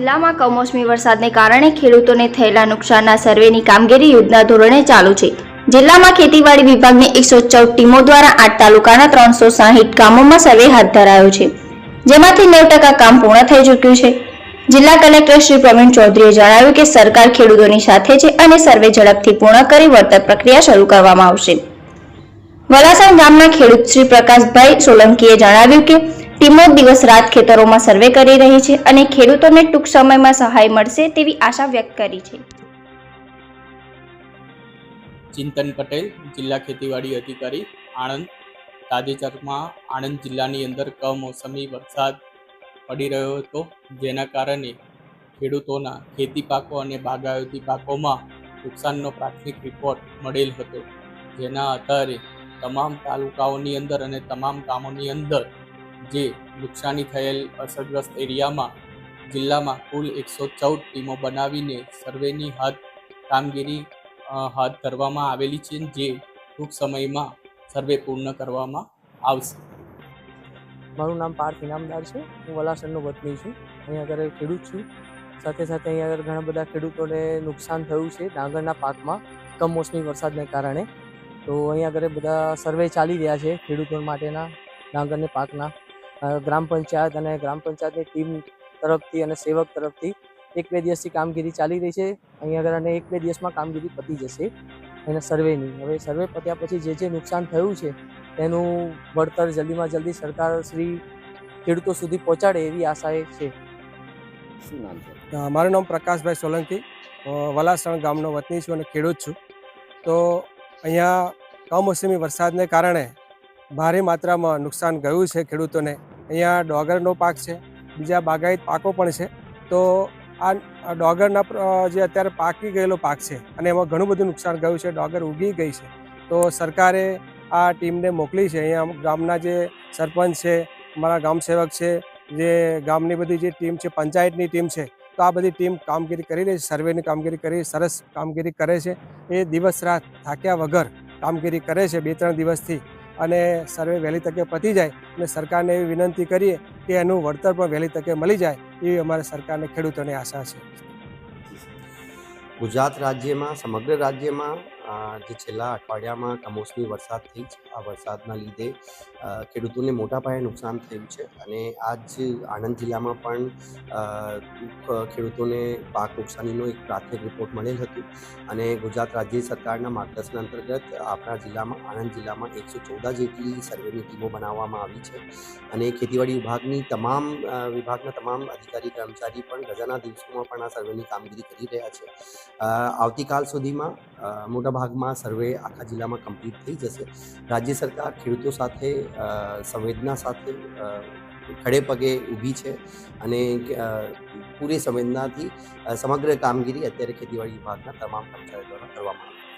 જિલ્લામાં કમોસમી વરસાદને કારણે ખેડૂતોને થયેલા નુકસાનના સર્વેની કામગીરી યુદ્ધના ધોરણે ચાલુ છે। જિલ્લામાં ખેતીવાડી વિભાગની 114 ટીમો દ્વારા 8 તાલુકાના 360 ગામોમાં સર્વે હાથ ધરાયો છે, જેમાંથી 90% કામ પૂર્ણ થઈ ચૂક્યું છે। જિલ્લા કલેક્ટર શ્રી પ્રવીણ ચૌધરીએ જણાવ્યું કે સરકાર ખેડૂતોની સાથે છે અને સર્વે ઝડપથી પૂર્ણ કરી વળતર પ્રક્રિયા શરૂ કરવામાં આવશે। વલાસણ ગામના ખેડૂત શ્રી પ્રકાશભાઈ સોલંકીએ જણાવ્યું કે ટીમો દિવસ રાત ખેતરોમાં સર્વે કરી રહી છે અને ખેડૂતોને ટૂંક સમયમાં સહાય મળશે તેવી આશા વ્યક્ત કરી છે। ચિંતન પટેલ, જિલ્લા ખેતીવાડી અધિકારી, આણંદ। તાજેતરમાં આણંદ જિલ્લાની અંદર કમોસમી વરસાદ પડી રહ્યો હતો, જેના કારણે ખેડૂતોના ખેતી પાકો અને બાગાયતી પાકોમાં નુકસાનનો પ્રાથમિક રિપોર્ટ મળેલ હતો, જેના આધારે તમામ તાલુકાઓની અંદર અને તમામ ગામોની અંદર જે નુકસાની થયેલ અસરગ્રસ્ત એરિયામાં જિલ્લામાં કુલ 114 ટીમો બનાવીને સર્વેની કામગીરી હાથ ધરવામાં આવેલી છે, જે ટૂંક સમયમાં સર્વે પૂર્ણ કરવામાં આવશે। મારું નામ પાર્થ ઇનામદાર છે। હું વલાસણનો વતની છું। અહીંયા આગળ ખેડૂત છું। સાથે સાથે અહીંયા આગળ ઘણા બધા ખેડૂતોને નુકસાન થયું છે ડાંગરના પાકમાં કમોસમી વરસાદને કારણે। તો અહીંયા આગળ બધા સર્વે ચાલી રહ્યા છે ખેડૂતો માટેના ડાંગરને પાકના। ગ્રામ પંચાયત અને ગ્રામ પંચાયતની ટીમ તરફથી અને સેવક તરફથી 1-2 દિવસથી કામગીરી ચાલી રહી છે અહીંયા આગળ, અને 1-2 દિવસમાં કામગીરી પતી જશે એના સર્વેની। હવે સર્વે પત્યા પછી જે નુકસાન થયું છે તેનું વળતર જલ્દીમાં જલ્દી સરકાર શ્રી ખેડૂતો સુધી પહોંચાડે એવી આશાએ છે। શું નામ છે? મારું નામ પ્રકાશભાઈ સોલંકી, વલાસણ ગામનો વતની છું અને ખેડૂત છું। તો અહીંયા કમોસમી વરસાદને કારણે ભારે માત્રામાં નુકસાન ગયું છે ખેડૂતોને। અહીંયા ડોગરનો પાક છે, બીજા બાગાયત પાકો પણ છે। તો આ ડોગરના જે અત્યારે પાકી ગયેલો પાક છે અને એમાં ઘણું બધું નુકસાન ગયું છે, ડોગર ઉગી ગઈ છે। તો સરકારે આ ટીમને મોકલી છે। અહીંયા ગામના જે સરપંચ છે, અમારા ગામ સેવક છે, જે ગામની બધી જે ટીમ છે, પંચાયતની ટીમ છે, તો આ બધી ટીમ કામગીરી કરી રહી છે, સર્વેની કામગીરી કરી સરસ કામગીરી કરે છે। એ દિવસ રાત થાક્યા વગર કામગીરી કરે છે 2-3 દિવસથી, અને સર્વે વહેલી તકે પતી જાય અને સરકારને એવી વિનંતી કરીએ કે એનું વળતર પણ વહેલી તકે મળી જાય એવી અમારે સરકારને ખેડૂતોને આશા છે। ગુજરાત રાજ્યમાં, સમગ્ર રાજ્યમાં જે છેલ્લા અઠવાડિયામાં કમોસમી વરસાદ થઈ છે, આ વરસાદના લીધે ખેડૂતોને મોટા પાયે નુકસાન થયું છે, અને આજ આણંદ જિલ્લામાં પણ ખેડૂતોને પાક નુકસાનીનો એક પ્રાથમિક રિપોર્ટ મળેલ હતું, અને ગુજરાત રાજ્ય સરકારના માર્ગદર્શન અંતર્ગત આપણા જિલ્લામાં, આણંદ જિલ્લામાં 114 જેટલી સર્વેની ટીમો બનાવવામાં આવી છે, અને ખેતીવાડી વિભાગના તમામ અધિકારી કર્મચારી પણ રજાના દિવસોમાં પણ આ સર્વેની કામગીરી કરી રહ્યા છે। આવતીકાલ સુધીમાં મોટા ભાગમાં સર્વે આખા જિલ્લામાં કમ્પ્લીટ થઈ જશે। રાજ્ય સરકાર ખેડૂતો સાથે સંવેદના સાથે ખડે પગે ઊભી છે, અને પૂરી સંવેદનાથી સમગ્ર કામગીરી અત્યારે ખેતીવાડી વિભાગના તમામ કર્મચારીઓ દ્વારા કરવામાં આવે છે।